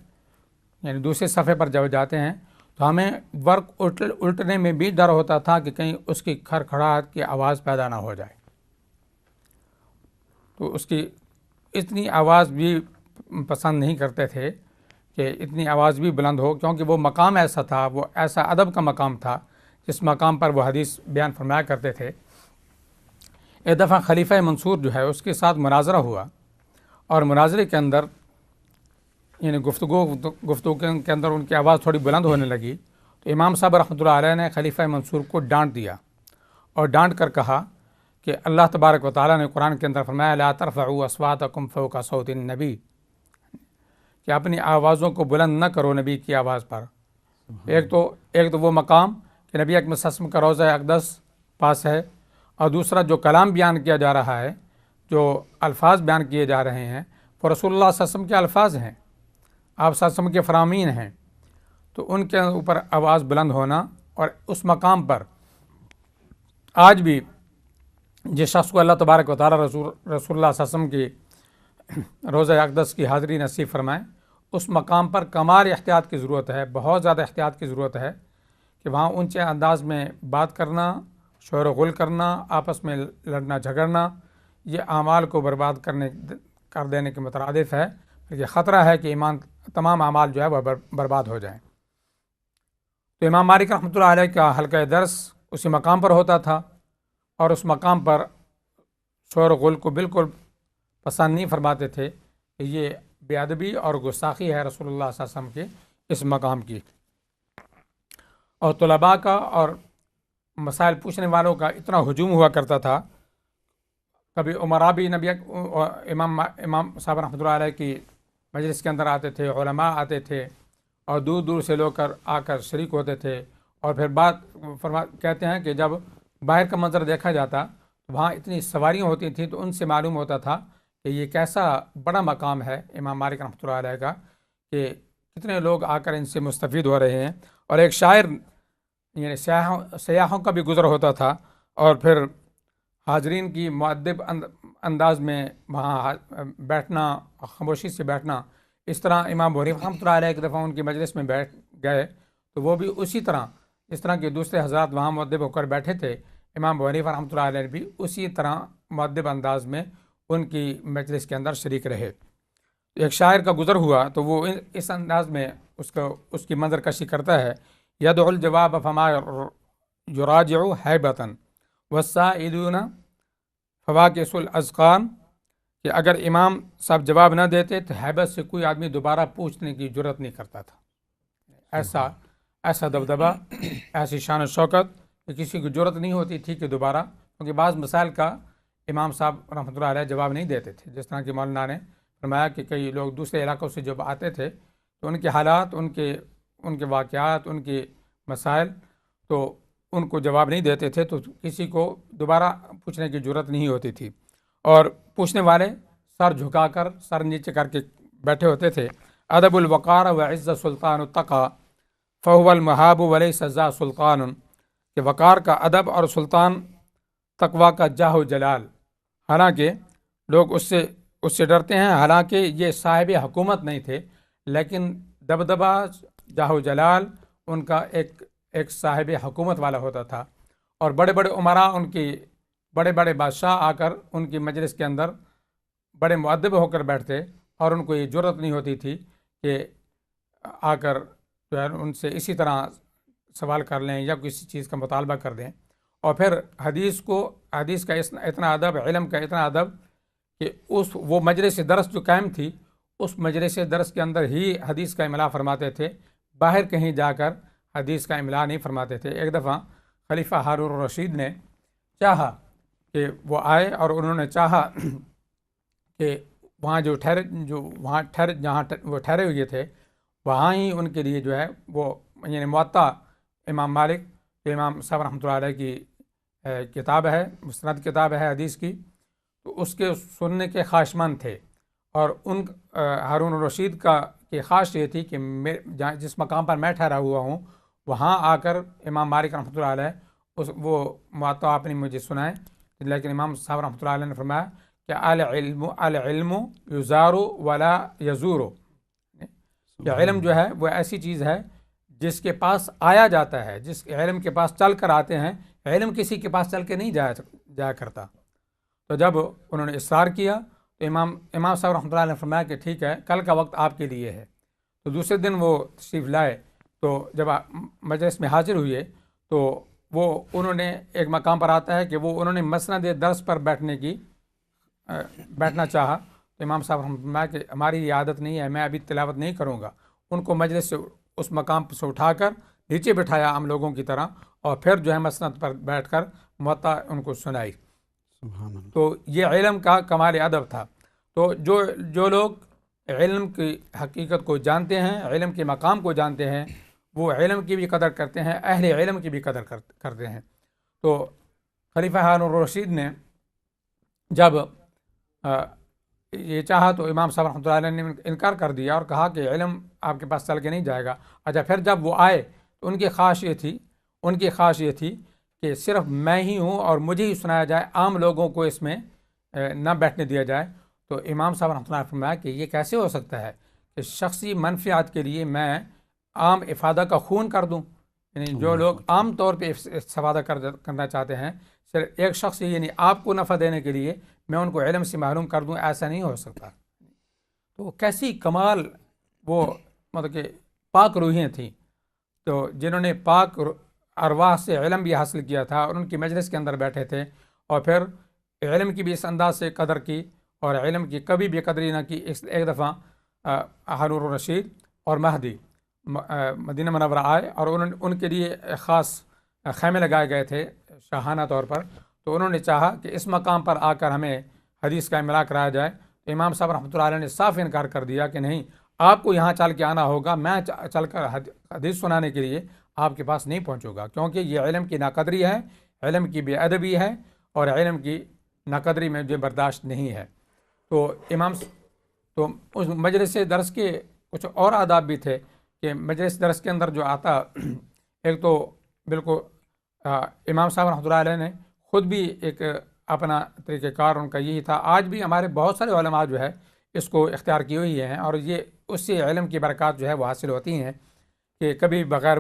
یعنی دوسرے صفحے پر جب جاتے ہیں تو ہمیں ورق الٹنے میں بھی ڈر ہوتا تھا کہ کہیں اس کی کھڑکھڑاہٹ کی آواز پیدا نہ ہو جائے، تو اس کی اتنی آواز بھی پسند نہیں کرتے تھے کہ اتنی آواز بھی بلند ہو، کیونکہ وہ مقام ایسا تھا، وہ ایسا ادب کا مقام تھا جس مقام پر وہ حدیث بیان فرمایا کرتے تھے۔ ایک دفعہ خلیفہ منصور جو ہے اس کے ساتھ مناظرہ ہوا، اور مناظرے کے اندر یعنی گفتگو کے اندر ان کی آواز تھوڑی بلند ہونے لگی، تو امام صاحب رحمۃ اللہ علیہ نے خلیفہ منصور کو ڈانٹ دیا اور ڈانٹ کر کہا کہ اللہ تبارک و تعالیٰ نے قرآن کے اندر فرمایا لا ترفعوا اصواتکم فوق صوت النبی، کہ اپنی آوازوں کو بلند نہ کرو نبی کی آواز پر۔ ایک تو وہ مقام کہ نبی اکرم صلی اللہ علیہ وسلم کا روضہ اقدس پاس ہے، اور دوسرا جو کلام بیان کیا جا رہا ہے، جو الفاظ بیان کیے جا رہے ہیں وہ رسول اللہ صلی اللہ علیہ وسلم کے الفاظ ہیں، آپ صلی اللہ علیہ وسلم کے فرامین ہیں، تو ان کے اوپر آواز بلند ہونا، اور اس مقام پر آج بھی جس شخص کو اللہ تبارک و تعالیٰ رسول اللہ صلی اللہ علیہ وسلم کی روضہ اقدس کی حاضری نصیب فرمائے، اس مقام پر کمال احتیاط کی ضرورت ہے، بہت زیادہ احتیاط کی ضرورت ہے کہ وہاں اونچے انداز میں بات کرنا، شور و غل کرنا، آپس میں لڑنا جھگڑنا، یہ اعمال کو برباد کر دینے کے مترادف ہے، یہ خطرہ ہے کہ تمام اعمال جو ہے وہ برباد ہو جائیں۔ تو امام مالک رحمۃ اللہ علیہ کا حلقہ درس اسی مقام پر ہوتا تھا، اور اس مقام پر شور و غل کو بالکل پسند نہیں فرماتے تھے کہ یہ بے ادبی اور گستاخی ہے رسول اللہ صلی اللہ علیہ وسلم کے اس مقام کی۔ اور طلباء کا اور مسائل پوچھنے والوں کا اتنا ہجوم ہوا کرتا تھا، کبھی عمراء بھی امام صاحب رحمۃ اللہ علیہ کی مجلس کے اندر آتے تھے، علماء آتے تھے، اور دور دور سے لوگ آ کر شریک ہوتے تھے، اور پھر کہتے ہیں کہ جب باہر کا منظر دیکھا جاتا تو وہاں اتنی سواریاں ہوتی تھیں، تو ان سے معلوم ہوتا تھا کہ یہ کیسا بڑا مقام ہے امام مالک رحمۃ اللہ علیہ کا، کہ کتنے لوگ آ کر ان سے مستفید ہو رہے ہیں۔ اور ایک شاعر یعنی سیاحوں کا بھی گزر ہوتا تھا، اور پھر حاضرین کی مؤدب انداز میں وہاں بیٹھنا، خاموشی سے بیٹھنا، اس طرح امام ابو حنیفہ رحمۃ اللہ علیہ ایک دفعہ ان کی مجلس میں بیٹھ گئے تو وہ بھی اسی طرح جس طرح کے دوسرے حضرات وہاں مؤدب ہو کر بیٹھے تھے، امام ابو حنیفہ رحمۃ اللہ علیہ بھی اسی طرح مؤدب انداز میں ان کی مجلس کے اندر شریک رہے۔ ایک شاعر کا گزر ہوا تو وہ اس انداز میں اس کی منظر کشی کرتا ہے، یدعو الجواب فما یراجع ہیبۃ والسائلون فواکس الاذقان، کہ اگر امام صاحب جواب نہ دیتے تو ہیبت سے کوئی آدمی دوبارہ پوچھنے کی جرت نہیں کرتا تھا۔ ایسا دبدبہ، ایسی شان و شوکت کہ کسی کو جرت نہیں ہوتی تھی کہ دوبارہ، کیونکہ بعض مسائل کا امام صاحب رحمۃ اللہ علیہ جواب نہیں دیتے تھے، جس طرح کہ مولانا نے فرمایا کہ کئی لوگ دوسرے علاقوں سے جب آتے تھے تو ان کے حالات، ان کے واقعات، ان کے مسائل، تو ان کو جواب نہیں دیتے تھے، تو کسی کو دوبارہ پوچھنے کی جرت نہیں ہوتی تھی، اور پوچھنے والے سر جھکا کر، سر نیچے کر کے بیٹھے ہوتے تھے۔ ادب الوقار و عز سلطان التقا فهو المحاب وليس ذا سلطان، کہ وقار کا ادب اور سلطان تقوی کا جاہ و جلال، حالانکہ لوگ اس سے ڈرتے ہیں، حالانکہ یہ صاحب حکومت نہیں تھے، لیکن دبدبہ، جاہ و جلال ان کا ایک صاحب حکومت والا ہوتا تھا، اور بڑے بڑے عمراء، ان کی بڑے بڑے بادشاہ آ کر ان کی مجلس کے اندر بڑے مؤدب ہو کر بیٹھتے، اور ان کو یہ جرت نہیں ہوتی تھی کہ آ کر جو ہے ان سے اسی طرح سوال کر لیں یا کسی چیز کا مطالبہ کر دیں، اور پھر حدیث کا اتنا ادب، علم کا اتنا ادب کہ وہ مجلس درس جو قائم تھی اس مجلس درس کے اندر ہی حدیث کا املا فرماتے تھے، باہر کہیں جا کر حدیث کا املا نہیں فرماتے تھے۔ ایک دفعہ خلیفہ ہارون الرشید نے چاہا کہ وہ آئے، اور انہوں نے چاہا کہ وہاں جہاں وہ ٹھہرے ہوئے تھے وہاں ہی ان کے لیے جو ہے وہ یعنی موطا امام مالک جو امام صاحب رحمۃ اللہ علیہ کی کتاب ہے، مسند کتاب ہے حدیث کی، تو اس کے سننے کے خواہشمند تھے، اور ان ہارون الرشید کی خواہش یہ تھی کہ جس مقام پر میں ٹھہرا ہوا ہوں وہاں آ کر امام مالک رحمۃ اللہ علیہ وہ موطا آپ نے مجھے سنائے، لیکن امام صاحب رحمۃ اللہ علیہ نے فرمایا کہ العلم یزار ولا یزور، کہ علم جو ہے وہ ایسی چیز ہے جس کے پاس آیا جاتا ہے، جس علم کے پاس چل کر آتے ہیں، علم کسی کے پاس چل کے نہیں جایا کرتا۔ تو جب انہوں نے اصرار کیا تو امام صاحب رحمۃ اللہ علیہ نے فرمایا کہ ٹھیک ہے، کل کا وقت آپ کے لیے ہے۔ تو دوسرے دن وہ تشریف لائے، تو جب مجلس میں حاضر ہوئے تو انہوں نے ایک مقام پر آتا ہے کہ انہوں نے مسند درس پر بیٹھنا چاہا، تو امام صاحب رحمۃ اللہ کہ ہماری یہ عادت نہیں ہے، میں ابھی تلاوت نہیں کروں گا۔ ان کو مجلس سے اس مقام سے اٹھا کر نیچے بٹھایا ہم لوگوں کی طرح، اور پھر جو ہے مسند پر بیٹھ کر موطا ان کو سنائی۔ تو یہ علم کا کمال ادب تھا۔ تو جو لوگ علم کی حقیقت کو جانتے ہیں، علم کے مقام کو جانتے ہیں، وہ علم کی بھی قدر کرتے ہیں، اہل علم کی بھی قدر کرتے ہیں۔ تو خلیفہ ہارون الرشید نے جب یہ چاہا تو امام صاحب رحمۃ اللہ علیہ نے انکار کر دیا اور کہا کہ علم آپ کے پاس چل کے نہیں جائے گا۔ اچھا، پھر جب وہ آئے تو ان کی خواہش یہ تھی کہ صرف میں ہی ہوں اور مجھے ہی سنایا جائے، عام لوگوں کو اس میں نہ بیٹھنے دیا جائے۔ تو امام صاحب رحمۃ اللہ نے فرمایا کہ یہ کیسے ہو سکتا ہے کہ شخصی منفعت کے لیے میں عام افادہ کا خون کر دوں، یعنی جو لوگ عام طور پہ استفادہ کرنا چاہتے ہیں، صرف ایک شخص یعنی آپ کو نفع دینے کے لیے میں ان کو علم سے محروم کر دوں، ایسا نہیں ہو سکتا۔ تو کیسی کمال وہ مطلب کہ پاک روحیں تھیں، تو جنہوں نے پاک ارواح سے علم بھی حاصل کیا تھا اور ان کی مجلس کے اندر بیٹھے تھے، اور پھر علم کی بھی اس انداز سے قدر کی اور علم کی کبھی بھی قدری نہ کی۔ ایک دفعہ ہارون الرشید اور مہدی مدینہ منورہ آئے، اور ان کے لیے خاص خیمے لگائے گئے تھے شاہانہ طور پر۔ تو انہوں نے چاہا کہ اس مقام پر آ کر ہمیں حدیث کا املا کرایا جائے، تو امام صاحب رحمۃ اللہ علیہ نے صاف انکار کر دیا کہ نہیں، آپ کو یہاں چل کے آنا ہوگا، میں چل کر حدیث سنانے کے لیے آپ کے پاس نہیں پہنچوں گا، کیونکہ یہ علم کی ناقدری ہے، علم کی بے ادبی ہے، اور علم کی ناقدری میں جو برداشت نہیں ہے۔ تو اس مجلس درس کے کچھ اور آداب بھی تھے کہ مجلس درس کے اندر جو آتا، ایک تو بالکل امام صاحب رحمۃ اللہ علیہ نے خود بھی ایک اپنا طریقہ کار ان کا یہی تھا۔ آج بھی ہمارے بہت سارے علماء جو ہے اس کو اختیار کی ہوئی ہیں، اور یہ اس سے علم کی برکات جو ہے وہ حاصل ہوتی ہیں کہ کبھی بغیر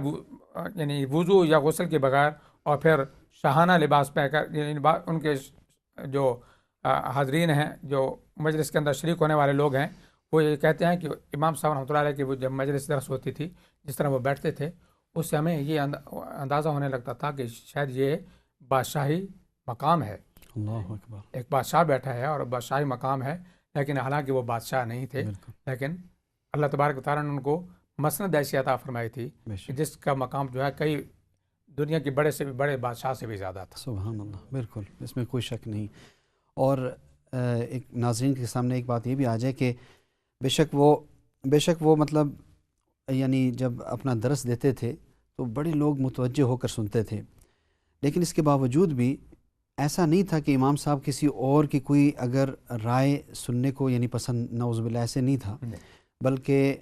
یعنی وضو یا غسل کے بغیر، اور پھر شاہانہ لباس پہ کر، یعنی ان کے جو حاضرین ہیں، جو مجلس کے اندر شریک ہونے والے لوگ ہیں، وہ یہ کہتے ہیں کہ امام صاحب رحمۃ اللہ علیہ کی وہ جب مجلس درس ہوتی تھی، جس طرح وہ بیٹھتے تھے، اس سے ہمیں یہ اندازہ ہونے لگتا تھا کہ شاید یہ بادشاہی مقام ہے، اللہ اکبر، ایک بادشاہ بیٹھا ہے اور بادشاہی مقام ہے، لیکن حالانکہ وہ بادشاہ نہیں تھے، لیکن اللہ تبارک و تعالیٰ نے ان کو مسند ایسی عطا فرمائی تھی جس کا مقام جو ہے کئی دنیا کے بڑے سے بھی بڑے بادشاہ سے بھی زیادہ تھا۔ سبحان اللہ، بالکل، اس میں کوئی شک نہیں۔ اور ایک ناظرین کے سامنے ایک بات یہ بھی آ جائے کہ بے شک وہ مطلب یعنی جب اپنا درس دیتے تھے تو بڑے لوگ متوجہ ہو کر سنتے تھے، لیکن اس کے باوجود بھی ایسا نہیں تھا کہ امام صاحب کسی اور کی کوئی اگر رائے سننے کو یعنی پسند، نعوذ باللہ، ایسے نہیں تھا، بلکہ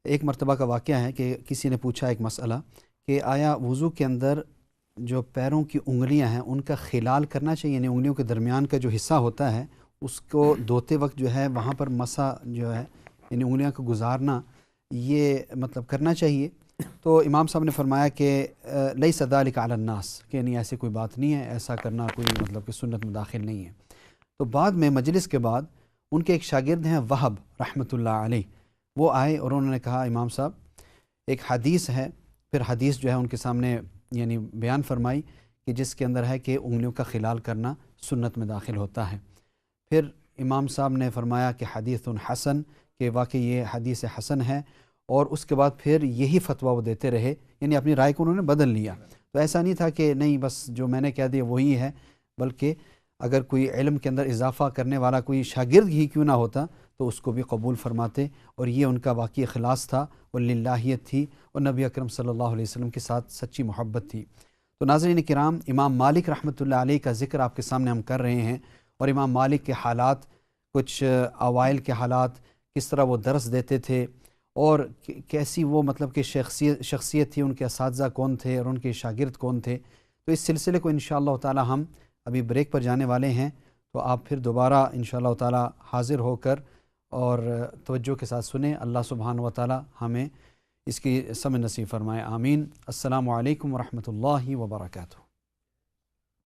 ایک مرتبہ کا واقعہ ہے کہ کسی نے پوچھا ایک مسئلہ کہ آیا وضو کے اندر جو پیروں کی انگلیاں ہیں ان کا خلال کرنا چاہیے، یعنی انگلیوں کے درمیان کا جو حصہ ہوتا ہے اس کو دھوتے وقت جو ہے وہاں پر مسا جو ہے یعنی انگلیاں کو گزارنا، یہ مطلب کرنا چاہیے؟ تو امام صاحب نے فرمایا کہ لیس ذلک علی الناس، کہ نہیں ایسی کوئی بات نہیں ہے، ایسا کرنا کوئی مطلب کہ سنت میں داخل نہیں ہے۔ تو بعد میں مجلس کے بعد ان کے ایک شاگرد ہیں وہب رحمۃ اللہ علیہ، وہ آئے اور انہوں نے کہا امام صاحب ایک حدیث ہے، پھر حدیث جو ہے ان کے سامنے یعنی بیان فرمائی کہ جس کے اندر ہے کہ انگلیوں کا خلال کرنا سنت میں داخل ہوتا ہے۔ پھر امام صاحب نے فرمایا کہ حدیث حسن، کہ واقعی یہ حدیث حسن ہے، اور اس کے بعد پھر یہی فتویٰ وہ دیتے رہے، یعنی اپنی رائے کو انہوں نے بدل لیا۔ تو ایسا نہیں تھا کہ نہیں بس جو میں نے کہہ دیا وہی ہے، بلکہ اگر کوئی علم کے اندر اضافہ کرنے والا کوئی شاگرد ہی کیوں نہ ہوتا تو اس کو بھی قبول فرماتے، اور یہ ان کا واقعی اخلاص تھا اور للہیت تھی، اور نبی اکرم صلی اللہ علیہ وسلم کے ساتھ سچی محبت تھی۔ تو ناظرین کرام، امام مالک رحمۃ اللہ علیہ کا ذکر آپ کے سامنے ہم کر رہے ہیں، اور امام مالک کے حالات، کچھ اوائل کے حالات، کس طرح وہ درس دیتے تھے اور کیسی وہ مطلب کہ شخصیت تھی، ان کے اساتذہ کون تھے اور ان کے شاگرد کون تھے۔ تو اس سلسلے کو انشاءاللہ تعالی ہم ابھی بریک پر جانے والے ہیں، تو آپ پھر دوبارہ انشاءاللہ تعالی حاضر ہو کر اور توجہ کے ساتھ سنیں۔ اللہ سبحانہ و تعالی ہمیں اس کی سمجھ نصیب فرمائے، آمین۔ السلام علیکم ورحمۃ اللہ وبرکاتہ۔